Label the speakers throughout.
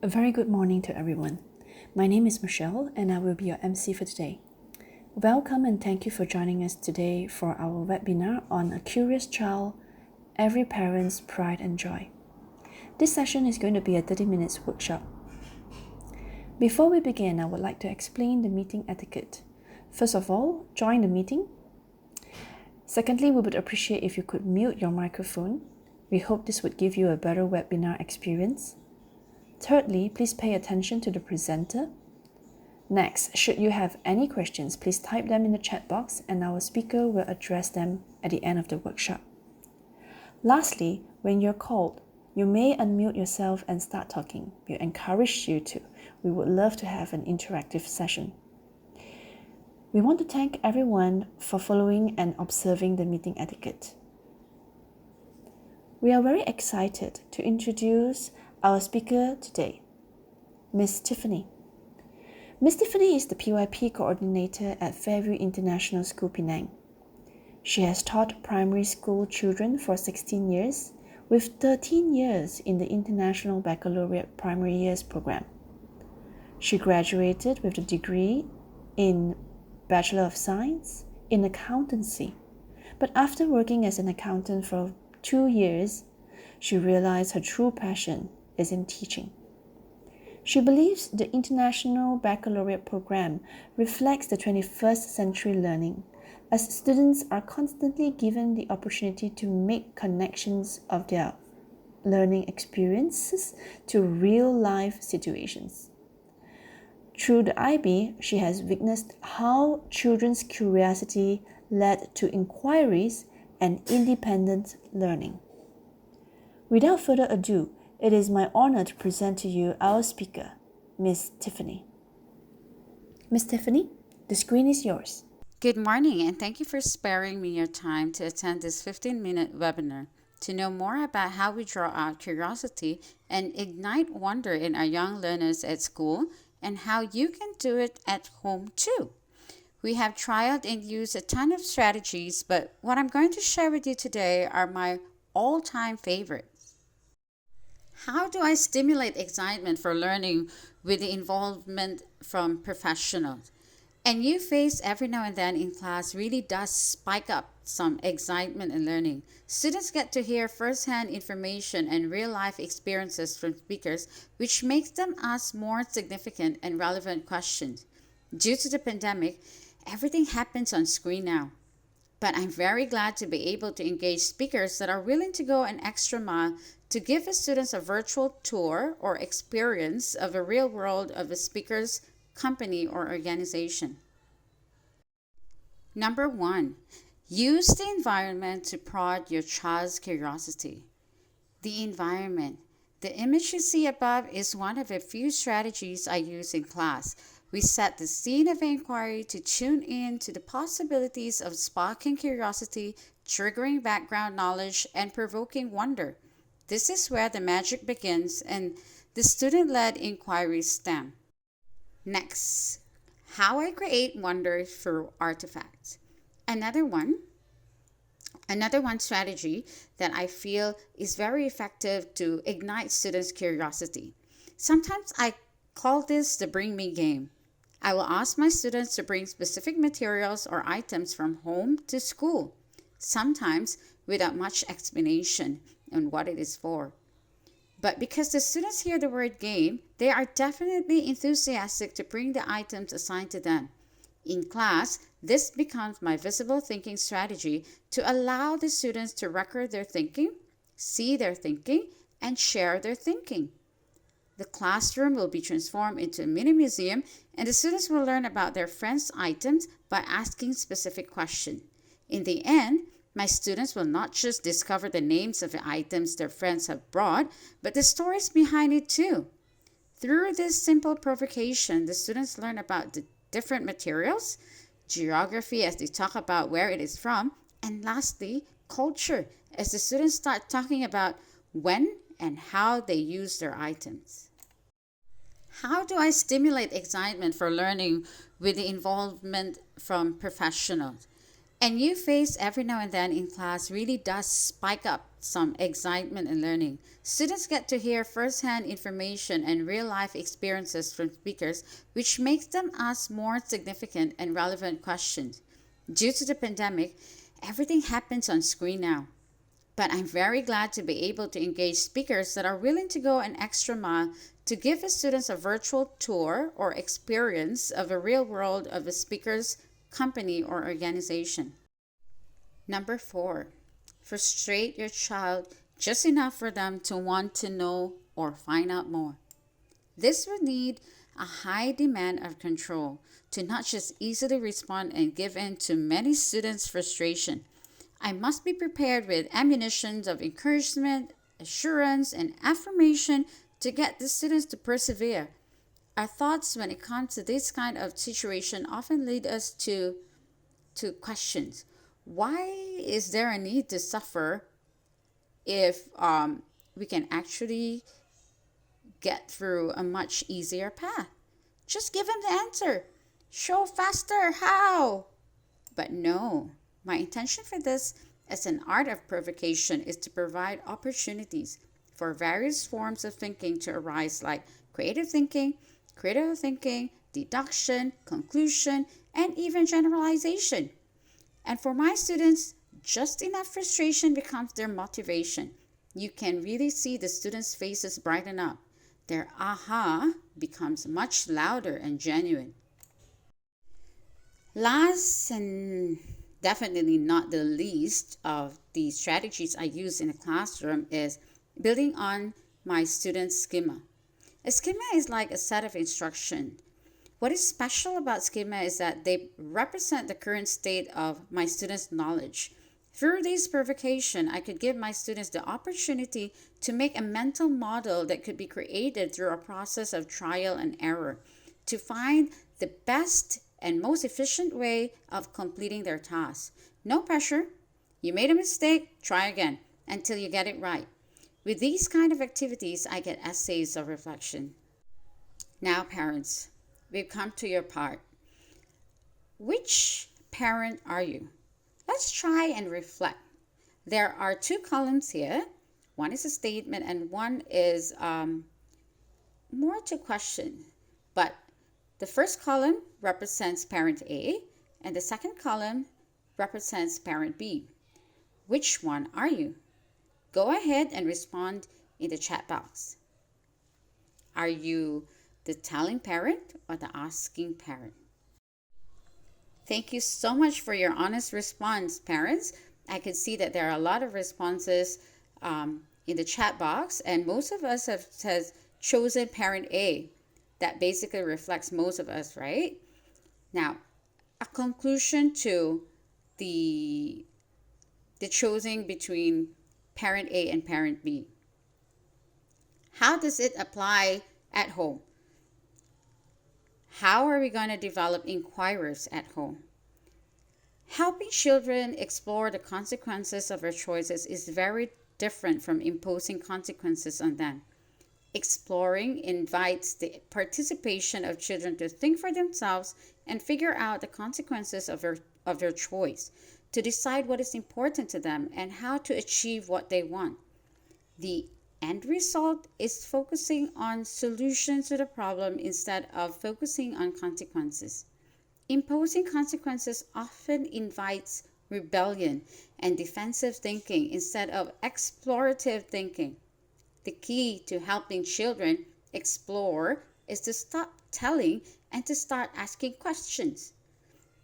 Speaker 1: A very good morning to everyone. My name is Michelle and I will be your MC for today. Welcome and thank you for joining us today for our webinar on A Curious Child, Every Parent's Pride and Joy. This session is going to be a 30 minutes workshop. Before we begin, I would like to explain the meeting etiquette. First of all, join the meeting. Secondly, we would appreciate if you could mute your microphone. We hope this would give you a better webinar experience. Thirdly, please pay attention to the presenter. Next, should you have any questions, please type them in the chat box and our speaker will address them at the end of the workshop. Lastly, when you're called, you may unmute yourself and start talking. We encourage you to. We would love to have an interactive session. We want to thank everyone for following and observing the meeting etiquette. We are very excited to introduce our speaker today, Ms. Tiffany. Ms. Tiffany is the PYP coordinator at Fairview International School, Penang. She has taught primary school children for 16 years, with 13 years in the International Baccalaureate Primary Years program. She graduated with a degree in Bachelor of Science in Accountancy, but after working as an accountant for 2 years, she realized her true passion is in teaching. She believes the International Baccalaureate program reflects the 21st century learning, as students are constantly given the opportunity to make connections of their learning experiences to real-life situations. Through the IB, she has witnessed how children's curiosity led to inquiries and independent learning. Without further ado, it is my honor to present to you our speaker, Ms. Tiffany. Ms. Tiffany, the screen is yours.
Speaker 2: Good morning, and thank you for sparing me your time to attend this 15-minute webinar to know more about how we draw out curiosity and ignite wonder in our young learners at school and how you can do it at home too. We have tried and used a ton of strategies, but what I'm going to share with you today are my all-time favorites. How do I stimulate excitement for learning with the involvement from professionals? And you face every now and then in class really does spike up some excitement in learning. Students get to hear firsthand information and real-life experiences from speakers, which makes them ask more significant and relevant questions. Due to the pandemic, everything happens on screen now. But I'm very glad to be able to engage speakers that are willing to go an extra mile to give the students a virtual tour or experience of a real world of a speaker's company or organization. Number 1, use the environment to prod your child's curiosity. The environment. The image you see above is one of a few strategies I use in class. We set the scene of inquiry to tune in to the possibilities of sparking curiosity, triggering background knowledge, and provoking wonder. This is where the magic begins and the student-led inquiries stem. Next, how I create wonder through artifacts. Another one strategy that I feel is very effective to ignite students' curiosity. Sometimes I call this the bring me game. I will ask my students to bring specific materials or items from home to school, sometimes without much explanation on what it is for. But because the students hear the word game, they are definitely enthusiastic to bring the items assigned to them. In class, this becomes my visible thinking strategy to allow the students to record their thinking, see their thinking, and share their thinking. The classroom will be transformed into a mini museum, and the students will learn about their friends' items by asking specific questions. In the end, my students will not just discover the names of the items their friends have brought, but the stories behind it too. Through this simple provocation, the students learn about the different materials, geography as they talk about where it is from, and lastly, culture as the students start talking about when and how they use their items. How do I stimulate excitement for learning with the involvement from professionals? And new face every now and then in class really does spike up some excitement in learning. Students get to hear firsthand information and real life experiences from speakers, which makes them ask more significant and relevant questions. Due to the pandemic, everything happens on screen now. But I'm very glad to be able to engage speakers that are willing to go an extra mile to give the students a virtual tour or experience of a real world of a speaker's company or organization. Number 4, frustrate your child just enough for them to want to know or find out more. This would need a high demand of control to not just easily respond and give in to many students' frustration. I must be prepared with ammunitions of encouragement, assurance, and affirmation to get the students to persevere. Our thoughts when it comes to this kind of situation often lead us to questions. Why is there a need to suffer if we can actually get through a much easier path? Just give them the answer. Show faster how. But no, my intention for this as an art of provocation is to provide opportunities for various forms of thinking to arise, like creative thinking, critical thinking, deduction, conclusion, and even generalization. And for my students, just enough frustration becomes their motivation. You can really see the students' faces brighten up. Their aha becomes much louder and genuine. Last and definitely not the least of the strategies I use in the classroom is building on my students' schema. A schema is like a set of instructions. What is special about schema is that they represent the current state of my students' knowledge. Through this provocation, I could give my students the opportunity to make a mental model that could be created through a process of trial and error to find the best and most efficient way of completing their task. No pressure. You made a mistake, try again until you get it right. With these kind of activities, I get essays of reflection. Now, parents, we've come to your part. Which parent are you? Let's try and reflect. There are 2 columns here. One is a statement and one is more to question. But the first column represents parent A and the second column represents parent B. Which one are you? Go ahead and respond in the chat box. Are you the telling parent or the asking parent? Thank you so much for your honest response, parents. I can see that there are a lot of responses in the chat box, and most of us have chosen parent A. That basically reflects most of us, right? Now, a conclusion to the choosing between parent A and parent B. How does it apply at home? How are we going to develop inquirers at home? Helping children explore the consequences of their choices is very different from imposing consequences on them. Exploring invites the participation of children to think for themselves and figure out the consequences of their choice, to decide what is important to them and how to achieve what they want. The end result is focusing on solutions to the problem instead of focusing on consequences. Imposing consequences often invites rebellion and defensive thinking instead of explorative thinking. The key to helping children explore is to stop telling and to start asking questions.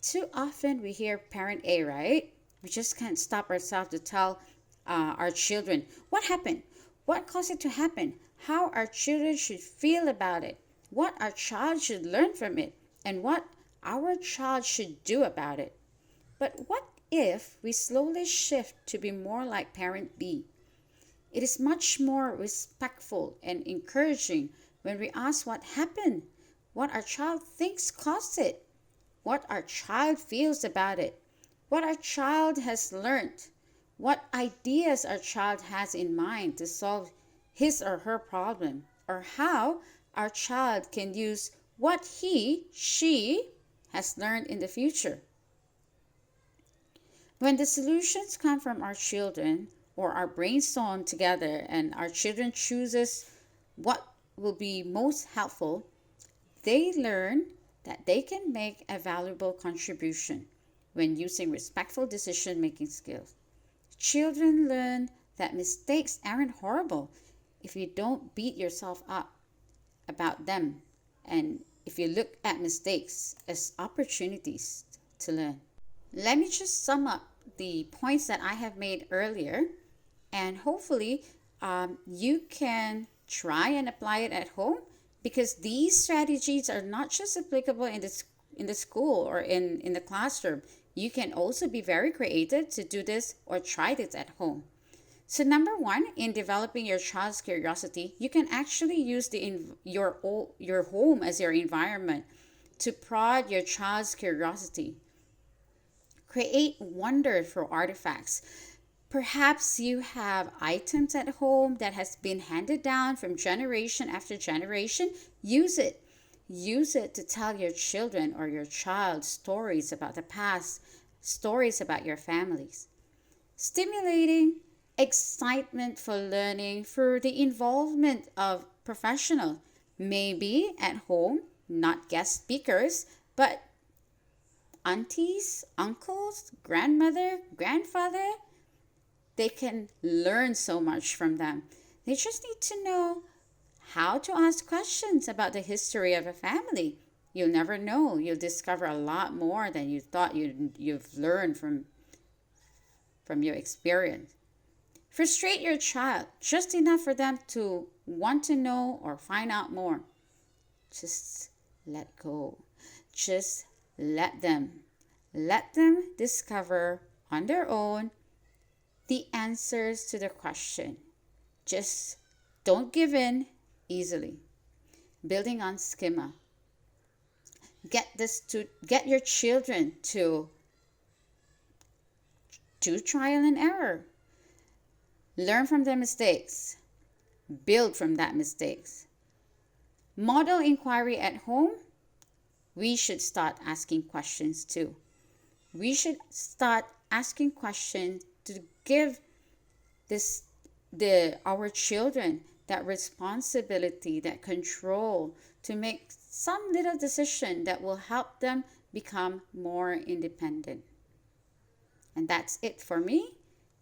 Speaker 2: Too often we hear parent A, right? We just can't stop ourselves to tell our children what happened, what caused it to happen, how our children should feel about it, what our child should learn from it, and what our child should do about it. But what if we slowly shift to be more like parent B? It is much more respectful and encouraging when we ask what happened, what our child thinks caused it, what our child feels about it, what our child has learned, what ideas our child has in mind to solve his or her problem, or how our child can use what she has learned in the future. When the solutions come from our children or our brainstorm together and our children chooses what will be most helpful, they learn that they can make a valuable contribution when using respectful decision making skills. Children learn that mistakes aren't horrible if you don't beat yourself up about them and if you look at mistakes as opportunities to learn. Let me just sum up the points that I have made earlier, and hopefully you can try and apply it at home, because these strategies are not just applicable in the school or in the classroom. You can also be very creative to do this or try this at home. So number one, in developing your child's curiosity, you can actually use your home as your environment to prod your child's curiosity. Create wonder for artifacts. Perhaps you have items at home that has been handed down from generation after generation. Use it. Use it to tell your children or your child stories about the past, stories about your families. Stimulating excitement for learning through the involvement of professional, maybe at home, not guest speakers, but aunties, uncles, grandmother, grandfather. They can learn so much from them. They just need to know how to ask questions about the history of a family. You'll never know. You'll discover a lot more than you thought you've learned from your experience. Frustrate your child just enough for them to want to know or find out more. Just let go. Just let them. Let them discover on their own the answers to the question. Just don't give in easily. Building on Schema. Get your children to do trial and error. Learn from their mistakes. Build from that mistakes. Model inquiry at home. We should start asking questions too. We should start asking questions to give our children that responsibility, that control to make some little decision that will help them become more independent. And that's it for me.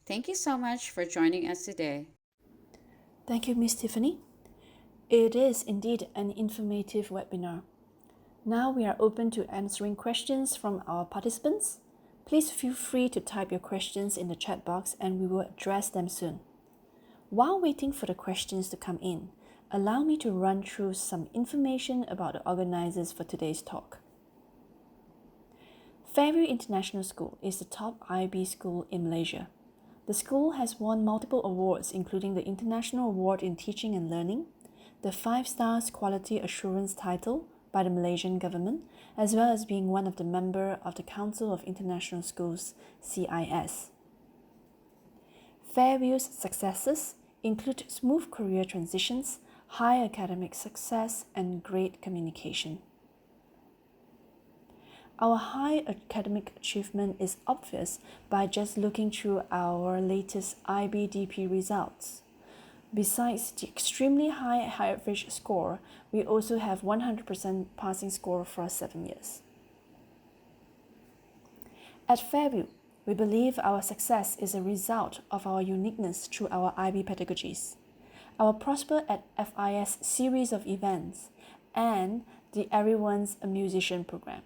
Speaker 2: Thank you so much for joining us today.
Speaker 1: Thank you, Miss Tiffany. It is indeed an informative webinar. Now we are open to answering questions from our participants. Please feel free to type your questions in the chat box and we will address them soon. While waiting for the questions to come in, allow me to run through some information about the organizers for today's talk. Fairview International School is the top IB school in Malaysia. The school has won multiple awards, including the International Award in Teaching and Learning, the 5 Stars Quality Assurance title by the Malaysian government, as well as being one of the members of the Council of International Schools, CIS. Fairview's successes include smooth career transitions, high academic success, and great communication. Our high academic achievement is obvious by just looking through our latest IBDP results. Besides the extremely high average score, we also have 100% passing score for 7 years. At Fairview, we believe our success is a result of our uniqueness through our IB pedagogies, our Prosper at FIS series of events, and the Everyone's a Musician program.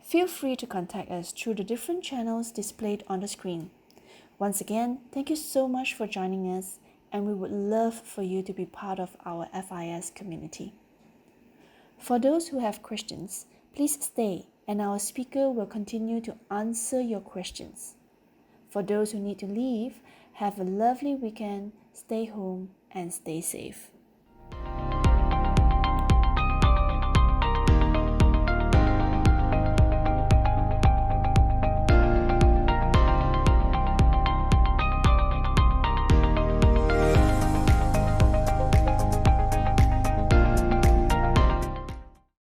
Speaker 1: Feel free to contact us through the different channels displayed on the screen. Once again, thank you so much for joining us, and we would love for you to be part of our FIS community. For those who have questions, please stay and our speaker will continue to answer your questions. For those who need to leave, have a lovely weekend, stay home and stay safe.